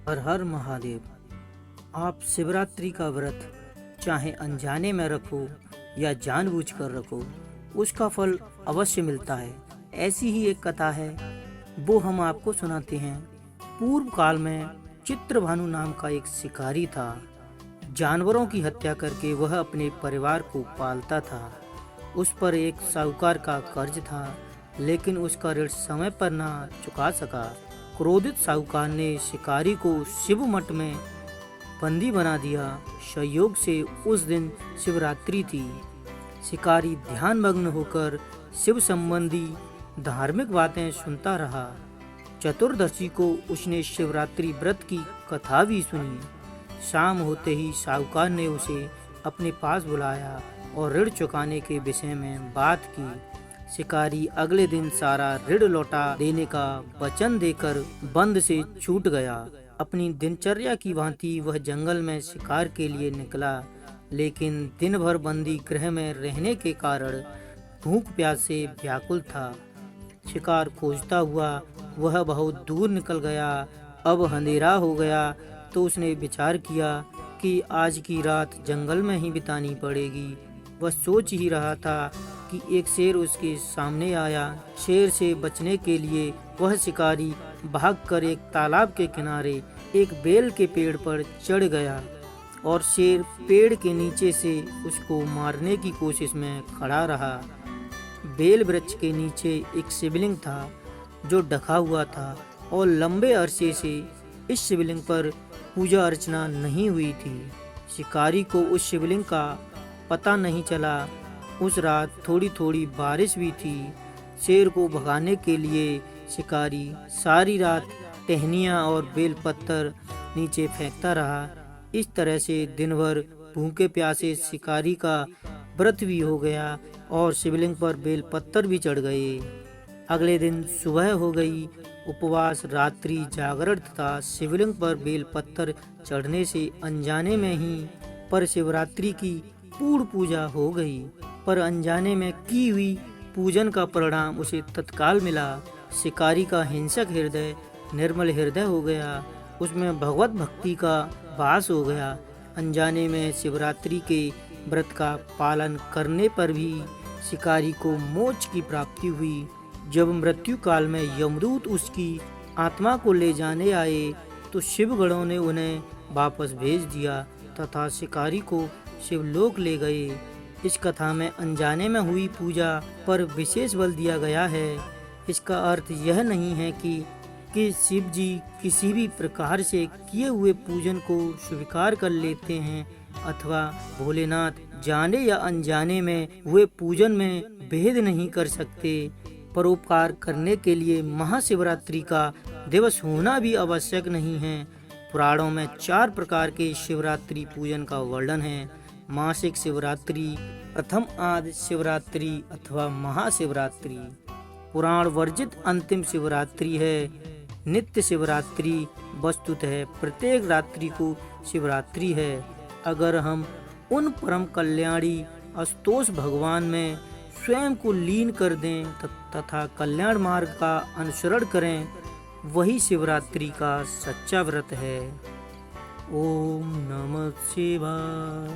हर हर महादेव। आप शिवरात्रि का व्रत चाहे अनजाने में रखो या जानबूझकर रखो, उसका फल अवश्य मिलता है। ऐसी ही एक कथा है, वो हम आपको सुनाते हैं। पूर्व काल में चित्रभानु नाम का एक शिकारी था। जानवरों की हत्या करके वह अपने परिवार को पालता था। उस पर एक साहूकार का कर्ज था, लेकिन उसका ऋण समय पर ना चुका सका। क्रोधित साहूकार ने शिकारी को शिव मठ में बंदी बना दिया। संयोग से उस दिन शिवरात्रि थी। शिकारी ध्यानमग्न होकर शिव संबंधी धार्मिक बातें सुनता रहा। चतुर्दशी को उसने शिवरात्रि व्रत की कथा भी सुनी। शाम होते ही साहूकार ने उसे अपने पास बुलाया और ऋण चुकाने के विषय में बात की। शिकारी अगले दिन सारा ऋण लौटा देने का वचन देकर बंद से छूट गया। अपनी दिनचर्या की भांति वह जंगल में शिकार के लिए निकला, लेकिन दिन भर बंदी गृह में रहने के कारण भूख प्यास से व्याकुल था। शिकार खोजता हुआ वह बहुत दूर निकल गया। अब अंधेरा हो गया तो उसने विचार किया कि आज की रात जंगल में ही बितानी पड़ेगी। वह सोच ही रहा था कि एक शेर उसके सामने आया। शेर से बचने के लिए वह शिकारी भागकर एक तालाब के किनारे एक बेल के पेड़ पर चढ़ गया और शेर पेड़ के नीचे से उसको मारने की कोशिश में खड़ा रहा। बेल वृक्ष के नीचे एक शिवलिंग था जो ढका हुआ था और लंबे अरसे से इस शिवलिंग पर पूजा अर्चना नहीं हुई थी। शिकारी को उस शिवलिंग का पता नहीं चला। उस रात थोड़ी थोड़ी बारिश भी थी। शेर को भगाने के लिए शिकारी सारी रात टहनियाँ और बेल पत्थर नीचे फेंकता रहा। इस तरह से दिन भर भूखे प्यासे शिकारी का व्रत भी हो गया और शिवलिंग पर बेल पत्थर भी चढ़ गए। अगले दिन सुबह हो गई। उपवास, रात्रि जागरण तथा शिवलिंग पर बेल पत्थर चढ़ने से अनजाने में ही पर शिवरात्रि की पूर्ण पूजा हो गई। पर अनजाने में की हुई पूजन का परिणाम उसे तत्काल मिला। शिकारी का हिंसक हृदय निर्मल हृदय हो गया। उसमें भगवत भक्ति का वास हो गया। अनजाने में शिवरात्रि के व्रत का पालन करने पर भी शिकारी को मोक्ष की प्राप्ति हुई। जब मृत्यु काल में यमदूत उसकी आत्मा को ले जाने आए तो शिवगणों ने उन्हें वापस भेज दिया तथा शिकारी को शिवलोक ले गए। इस कथा में अनजाने में हुई पूजा पर विशेष बल दिया गया है। इसका अर्थ यह नहीं है कि शिव जी किसी भी प्रकार से किए हुए पूजन को स्वीकार कर लेते हैं अथवा भोलेनाथ जाने या अनजाने में हुए पूजन में भेद नहीं कर सकते। परोपकार करने के लिए महाशिवरात्रि का दिवस होना भी आवश्यक नहीं है। पुराणों में 4 प्रकार के शिवरात्रि पूजन का वर्णन है। मासिक शिवरात्रि, प्रथम आदि शिवरात्रि अथवा महाशिवरात्रि। पुराण वर्जित अंतिम शिवरात्रि है। नित्य शिवरात्रि वस्तुतः प्रत्येक रात्रि को शिवरात्रि है। अगर हम उन परम कल्याणी आशुतोष भगवान में स्वयं को लीन कर दें तथा कल्याण मार्ग का अनुसरण करें, वही शिवरात्रि का सच्चा व्रत है। ओम नमः शिवाय।